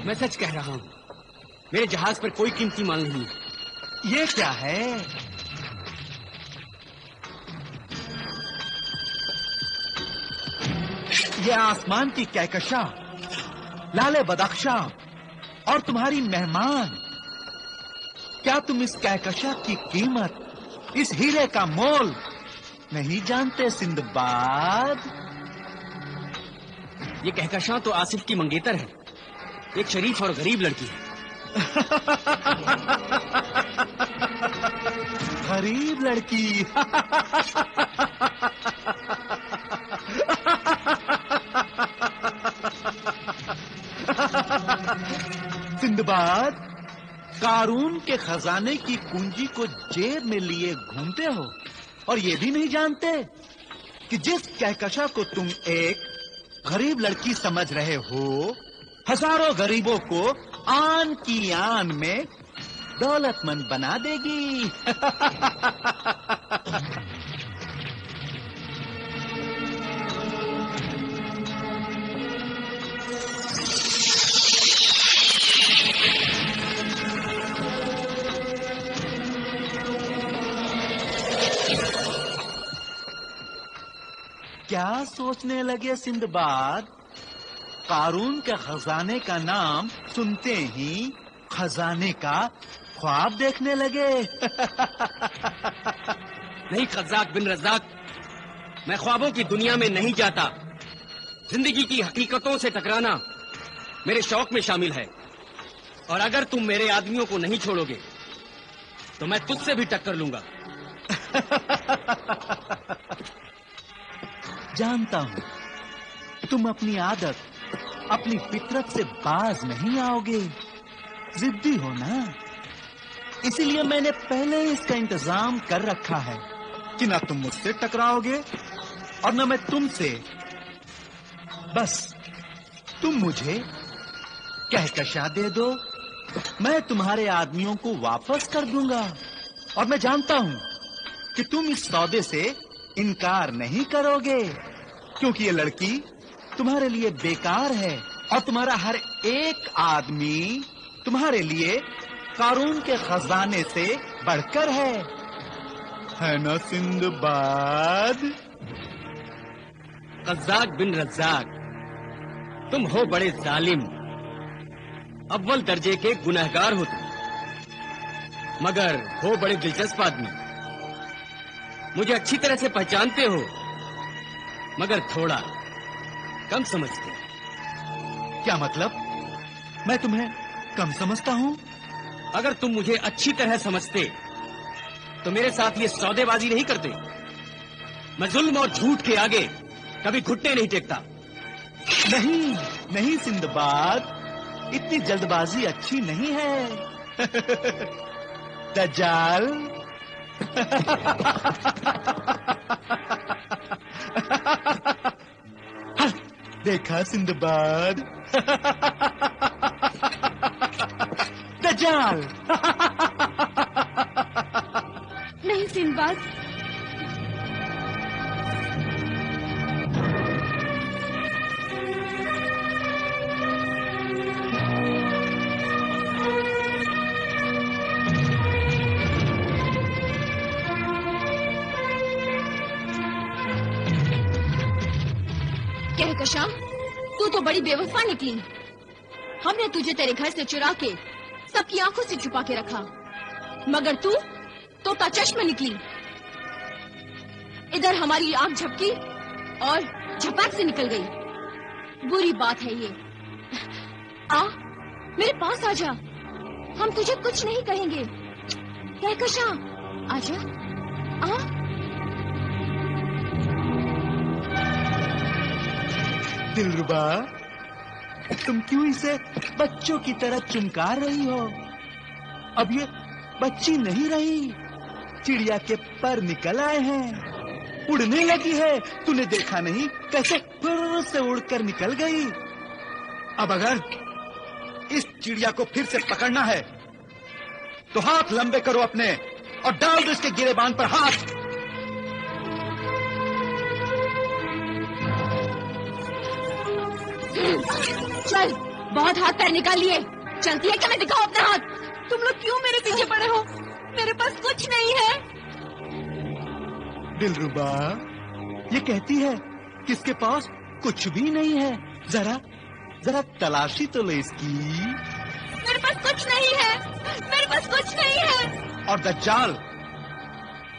मैं सच कह रहा हूँ, मेरे जहाज पर कोई कीमती माल नहीं है। ये क्या है? ये आसमान की कहकशा, लाले बदख्शा और तुम्हारी मेहमान। क्या तुम इस कहकशा की कीमत, इस हीरे का मोल नहीं जानते सिंदबाद? ये कहकशां तो आसिफ की मंगेतर है, एक शरीफ और गरीब लड़की है। गरीब लड़की। सिंदबाद, कारून के खजाने की कुंजी को जेब में लिए घूमते हो और ये भी नहीं जानते कि जिस कहकशा को तुम एक गरीब लड़की समझ रहे हो, हजारों गरीबों को आन की आन में दौलतमंद बना देगी। क्या सोचने लगे सिंदबाद? कारून के खजाने का नाम सुनते ही खजाने का ख्वाब देखने लगे? नहीं खज्जाक बिन रज़्ज़ाक, मैं ख्वाबों की दुनिया में नहीं जाता। जिंदगी की हकीकतों से टकराना मेरे शौक में शामिल है। और अगर तुम मेरे आदमियों को नहीं छोड़ोगे तो मैं तुझसे भी टक्कर लूंगा। जानता हूं तुम अपनी आदत, अपनी फितरत से बाज नहीं आओगे। जिद्दी हो ना, इसीलिए मैंने पहले ही इसका इंतजाम कर रखा है कि ना तुम मुझसे टकराओगे और ना मैं तुमसे। बस तुम मुझे कहकशा दे दो, मैं तुम्हारे आदमियों को वापस कर दूंगा। और मैं जानता हूं कि तुम इस सौदे से इनकार नहीं करोगे, क्योंकि ये लड़की तुम्हारे लिए बेकार है और तुम्हारा हर एक आदमी तुम्हारे लिए कारून के खजाने से बढ़कर है ना सिंदबाद? खज्जाक बिन रज़्ज़ाक, तुम हो बड़े जालिम, अव्वल दर्जे के गुनहगार हो तुम, मगर हो बड़े दिलचस्प आदमी। मुझे अच्छी तरह से पहचानते हो, मगर थोड़ा कम समझते। क्या मतलब? मैं तुम्हें कम समझता हूं? अगर तुम मुझे अच्छी तरह समझते तो मेरे साथ ये सौदेबाजी नहीं करते। मैं जुल्म और झूठ के आगे कभी घुटने नहीं टेकता। नहीं नहीं सिंदबाद, इतनी जल्दबाजी अच्छी नहीं है। दज्जाल। देखा सिंदबाद? दज्जाल। नहीं सिंदबाद, कहकशा, तू तो बड़ी बेवफा निकली। हमने तुझे तेरे घर से चुरा के सबकी आंखों से छुपा के रखा, मगर तू तोता चश्म निकली। इधर हमारी आंख झपकी और झपाक से निकल गई। बुरी बात है ये। आ, मेरे पास आजा, हम तुझे कुछ नहीं कहेंगे। कहकशा, आजा, आ। दिलरुबा, तुम क्यों इसे बच्चों की तरह चुमकार रही हो? अब ये बच्ची नहीं रही, चिड़िया के पर निकल आए हैं, उड़ने लगी है। तूने देखा नहीं कैसे फुर्र से उड़कर निकल गई? अब अगर इस चिड़िया को फिर से पकड़ना है तो हाथ लंबे करो अपने और डाल दो इसके गिरेबान पर हाथ। चल, बहुत हाथ पैर निकाल लिए। चलती है क्या? मैं दिखाऊं अपना हाथ? तुम लोग क्यों मेरे पीछे पड़े हो? मेरे पास कुछ नहीं है। दिलरुबा, ये कहती है कि इसके पास कुछ भी नहीं है। जरा जरा तलाशी तो ले इसकी। मेरे पास कुछ नहीं है, मेरे पास कुछ नहीं है। और दज्जाल,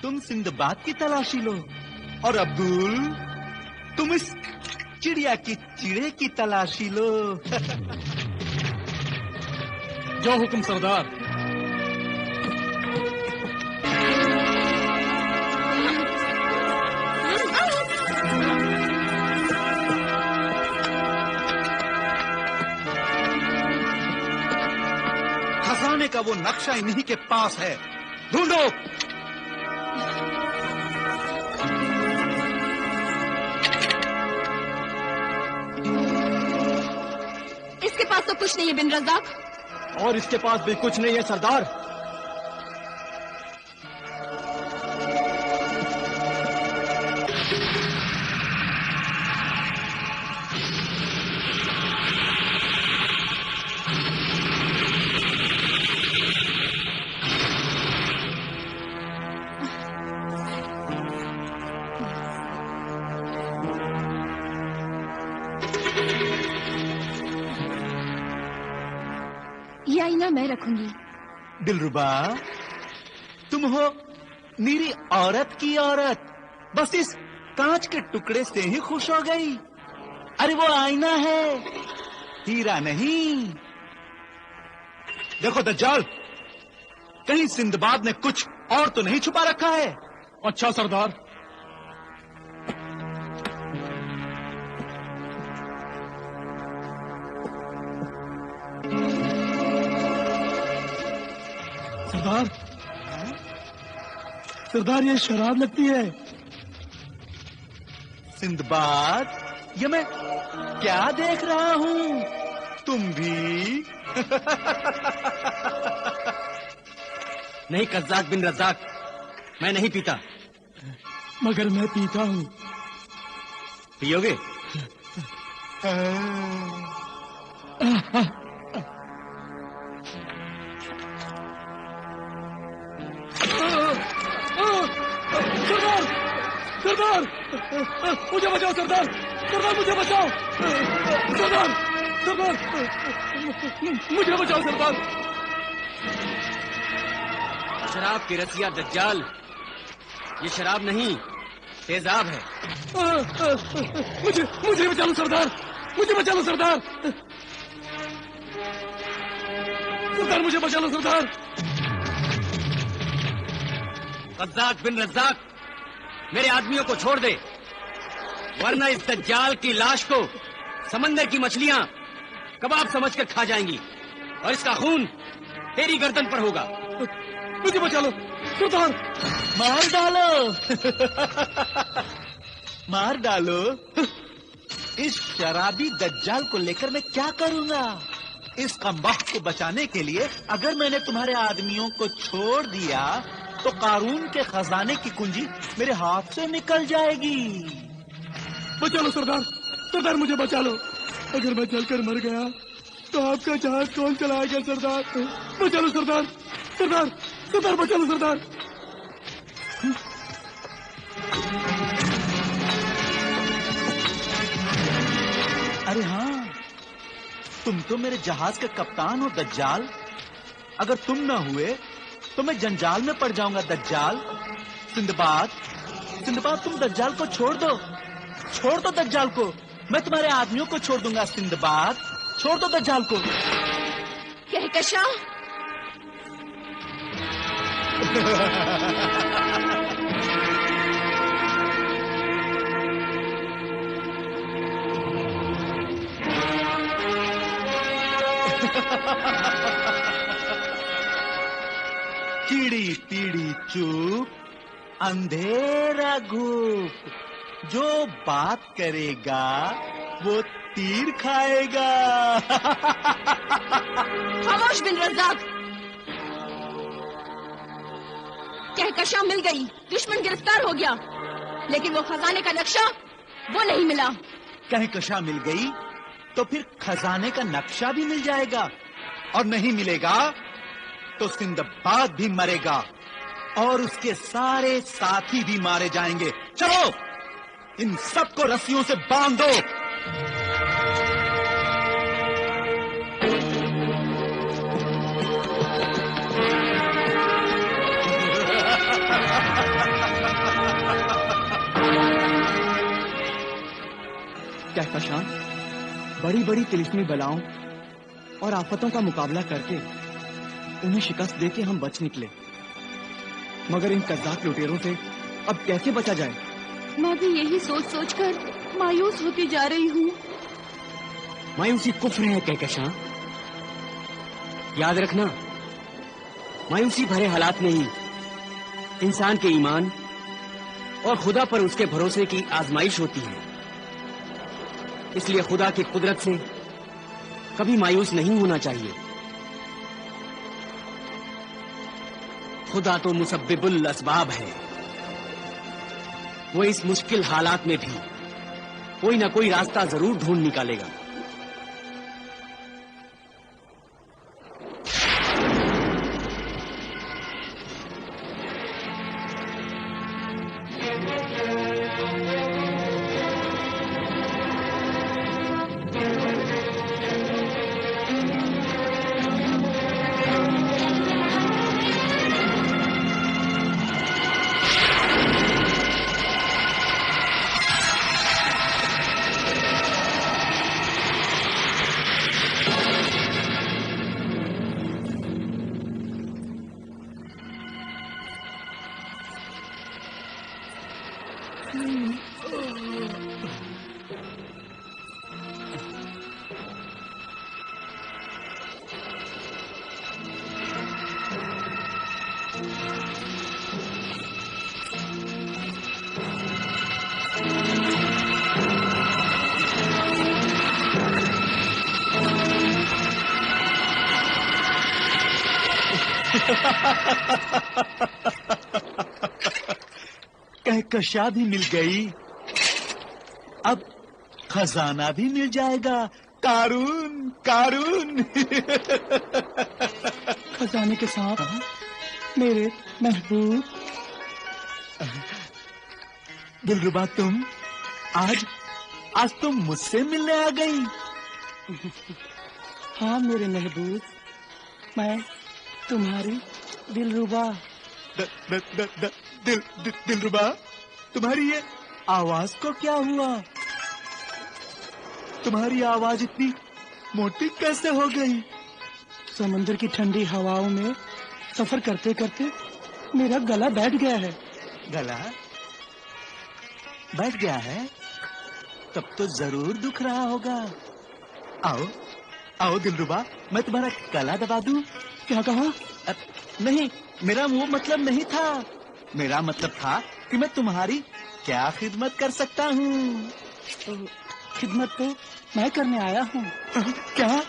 तुम सिंदबाद की तलाशी लो। और अब्दुल, तुम इस चिड़िया की चिड़े की तलाशी लो। जो हुक्म सरदार। खजाने का वो नक्शा इन्हीं के पास है, ढूंढो। इसके पास तो कुछ नहीं है बिन रज़ाक। और इसके पास भी कुछ नहीं है सरदार। ये आईना मैं रखूंगी। दिलरुबा, तुम हो मेरी औरत की औरत, बस इस कांच के टुकड़े से ही खुश हो गई। अरे वो आईना है, हीरा नहीं। देखो दज्जाल, कहीं सिंदबाद ने कुछ और तो नहीं छुपा रखा है? अच्छा सरदार। सरदार, सरदार ये शराब लगती है। सिंदबाद, ये मैं क्या देख रहा हूँ? तुम भी? नहीं कज़्ज़ाक बिन रज़ाक, मैं नहीं पीता। मगर मैं पीता हूँ। पियोगे? सरदार, सरदार, मुझे बचाओ सरदार, सरदार मुझे बचाओ, सरदार, सरदार, मुझे बचाओ सरदार। शराब की रसिया दज्जाल, ये शराब नहीं, तेजाब है। मुझे बचा लो सरदार, मुझे बचा लो सरदार, सरदार मुझे बचा लो सरदार। कज़्ज़ाक बिन रज़ाक, मेरे आदमियों को छोड़ दे, वरना इस दज्जाल की लाश को समंदर की मछलियां कबाब समझकर खा जाएंगी और इसका खून तेरी गर्दन पर होगा। मुझे बचा लो सरदार। मार डालो। मार डालो। इस शराबी दज्जाल को लेकर मैं क्या करूंगा? इस कमबख्त को बचाने के लिए अगर मैंने तुम्हारे आदमियों को छोड़ दिया तो कारून के खजाने की कुंजी मेरे हाथ से निकल जाएगी। बचा लो सरदार, सरदार मुझे बचा लो। अगर मैं जलकर मर गया तो आपका जहाज कौन चलाएगा सरदार? बचा लो सरदार, सरदार, सरदार बचा लो सरदार। अरे हाँ, तुम तो मेरे जहाज का कप्तान हो दज्जाल। अगर तुम ना हुए तो मैं जंजाल में पड़ जाऊंगा दज्जाल। सिंदबाद, सिंदबाद तुम दज्जाल को छोड़ दो, छोड़ दो दज्जाल को। मैं तुम्हारे आदमियों को छोड़ दूंगा। सिंदबाद, छोड़ दो दज्जाल को। कहकशां, चिड़ी पीड़ी चूप, अंधेरा घूप, जो बात करेगा वो तीर खाएगा। खामोश बिन रज़ाक। कहकशां मिल गई, दुश्मन गिरफ्तार हो गया, लेकिन वो खजाने का नक्शा वो नहीं मिला। कहकशां मिल गई, तो फिर खजाने का नक्शा भी मिल जाएगा, और नहीं मिलेगा तो सिंदबाद भी मरेगा और उसके सारे साथी भी मारे जाएंगे। चलो इन सबको रस्सियों से बांध दो। कहकशां, बड़ी बड़ी तिलिस्मी बलाओं और आफतों का मुकाबला करके उन्हें शिकस्त देके हम बच निकले, मगर इन कज़्ज़ाब लुटेरों से अब कैसे बचा जाए? मैं भी यही सोच सोच कर मायूस होती जा रही हूँ। मायूसी कुफ्र है कहकशां। याद रखना, मायूसी भरे हालात में ही इंसान के ईमान और खुदा पर उसके भरोसे की आजमाइश होती है। इसलिए खुदा की कुदरत से कभी मायूस नहीं होना चाहिए। खुदा तो मुसब्बिबुल असबाब है। वो इस मुश्किल हालात में भी कोई ना कोई रास्ता जरूर ढूंढ निकालेगा। कहकशां भी मिल गई, अब खजाना भी मिल जाएगा। कारून कारून। खजाने के साथ मेरे महबूब। दिलरुबा, तुम आज तुम मुझसे मिलने आ गई। हाँ मेरे महबूब, मैं तुम्हारी दिलरुबा। दिलरुबा, तुम्हारी ये आवाज को क्या हुआ? तुम्हारी आवाज इतनी मोटी कैसे हो गई? समंदर की ठंडी हवाओं में सफर करते करते मेरा गला बैठ गया है। गला बैठ गया है? तब तो जरूर दुख रहा होगा। आओ आओ दिलरुबा, मैं तुम्हारा गला दबा दूं। क्या कहा? नहीं, मेरा वो मतलब नहीं था। मेरा मतलब था कि मैं तुम्हारी क्या खिदमत कर सकता हूँ। खिदमत तो मैं करने आया हूँ। क्या?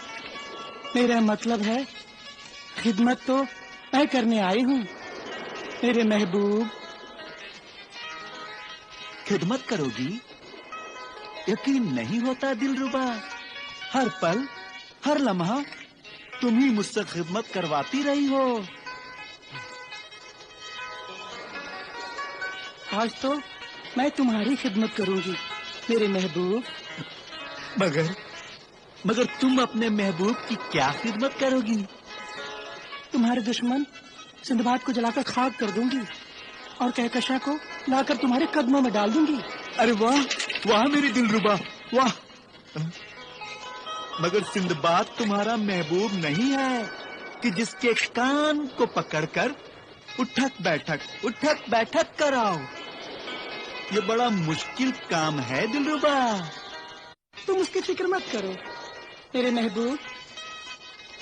मेरा मतलब है खिदमत तो मैं करने आई हूँ मेरे महबूब। खिदमत करोगी? यकीन नहीं होता दिलरुबा, हर पल हर लम्हा तुम ही मुझसे खिदमत करवाती रही हो। आज तो मैं तुम्हारी खिदमत करूंगी मेरे महबूब। मगर तुम अपने महबूब की क्या खिदमत करोगी? तुम्हारे दुश्मन सिंदबाद को जलाकर खाक कर दूंगी और कहकशां को लाकर तुम्हारे कदमों में डाल दूंगी। अरे वाह वाह मेरी दिलरुबा, वाह। मगर सिंदबाद तुम्हारा महबूब नहीं है कि जिसके कान को पकड़कर उठक बैठक कराओ। ये बड़ा मुश्किल काम है दिलरुबा। तुम उसकी फिक्र मत करो मेरे महबूब।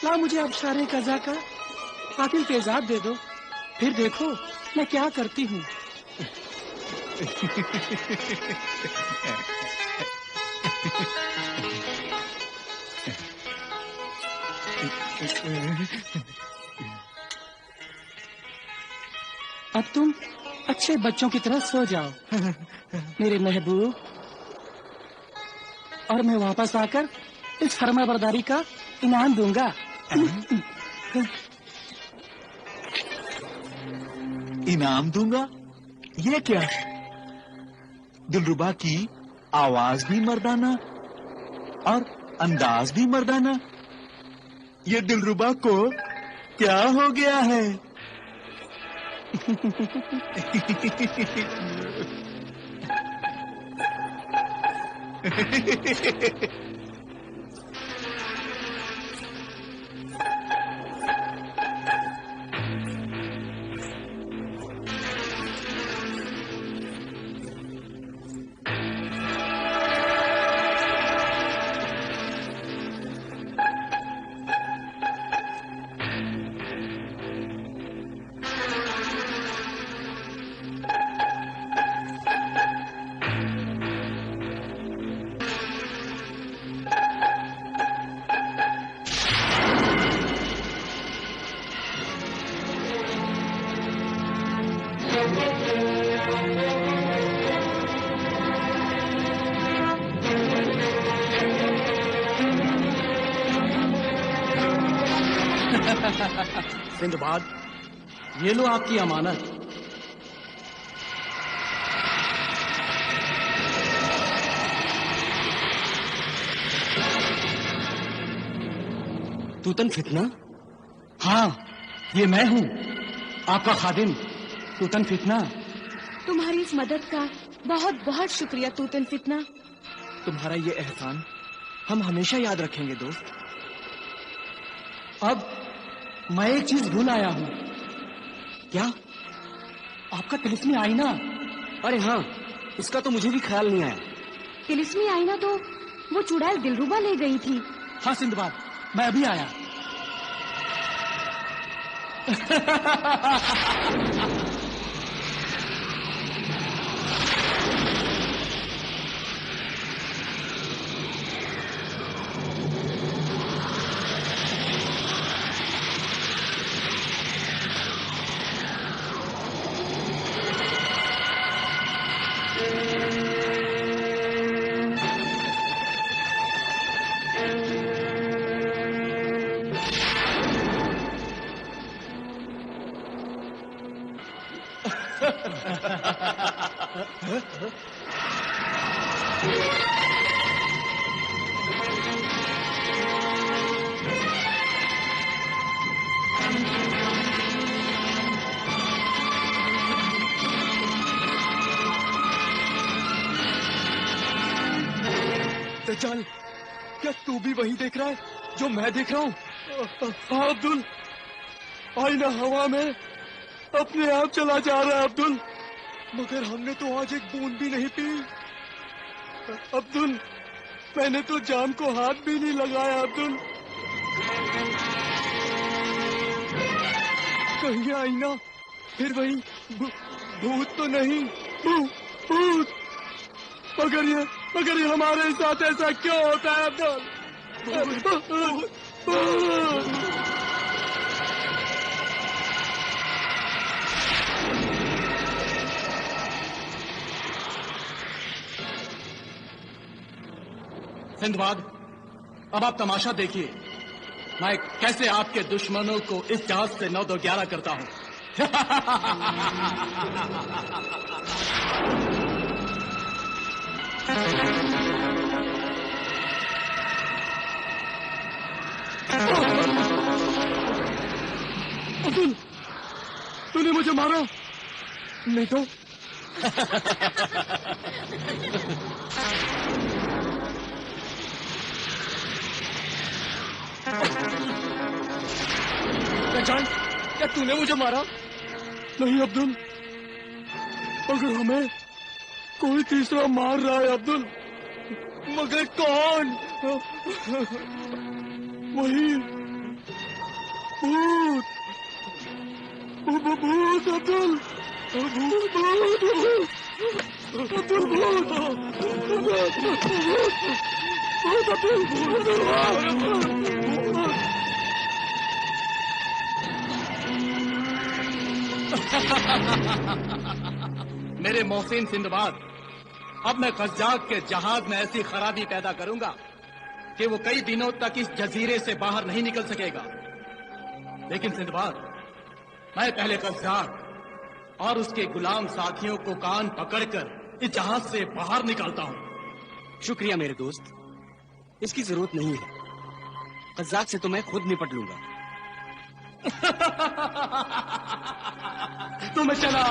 ला मुझे अब सारे कज़ा का कातिल तेजाब दे दो, फिर देखो मैं क्या करती हूँ। अब तुम अच्छे बच्चों की तरह सो जाओ मेरे महबूब, और मैं वापस आकर इस फर्माबरदारी का इनाम दूंगा। इनाम दूंगा? ये क्या? दिलरुबा की आवाज भी मर्दाना और अंदाज भी मर्दाना। ये दिलरुबा को क्या हो गया है? सिंदबाद, ये लो आपकी अमानत। तूतन फितना? हाँ, ये मैं हूँ, आपका खादिम तूतन फितना। तुम्हारी इस मदद का बहुत बहुत शुक्रिया तूतन फितना। तुम्हारा ये एहसान हम हमेशा याद रखेंगे दोस्त। अब मैं एक चीज भूल आया हूँ। क्या? आपका तिलिस्मी आईना। अरे हाँ, उसका तो मुझे भी ख्याल नहीं आया। तिलिस्मी आईना तो वो चुड़ैल दिलरुबा ले गई थी। हाँ सिंदबाद, मैं अभी आया। दज्जाल, क्या तू भी वही देख रहा है जो मैं देख रहा हूँ? हाँ अब्दुल, आईना हवा में अपने आप चला जा रहा है अब्दुल, मगर हमने तो आज एक बूंद भी नहीं पी। अब्दुल, मैंने तो जाम को हाथ भी नहीं लगाया अब्दुल। कहीं आईना फिर वही भूत तो नहीं? भूत! मगर ये हमारे साथ ऐसा क्यों होता है अब्दुल? सिंदबाद, अब आप तमाशा देखिए, मैं कैसे आपके दुश्मनों को इस जहाज से 9-2-11 करता हूँ। अब्दुल, तूने मुझे मारा नहीं तो? दज्जाल, क्या तूने मुझे मारा? नहीं अब्दुल, अगर हमें कोई तीसरा मार रहा है अब्दुल, मगर कौन? वही भूत! भूत अब्दुल! भूत! अब्दुल भूत! भूत अब्दुल! मेरे मोहसिन सिंदबाद, अब मैं कज्जाक के जहाज में ऐसी खराबी पैदा करूंगा कि वो कई दिनों तक इस जजीरे से बाहर नहीं निकल सकेगा। लेकिन सिंदबाद, मैं पहले कज़्ज़ाक और उसके गुलाम साथियों को कान पकड़कर इस जहाज से बाहर निकालता हूं। शुक्रिया मेरे दोस्त, इसकी जरूरत नहीं है। कज़्ज़ाक से तो मैं खुद निपट लूंगा। तुम्हें चला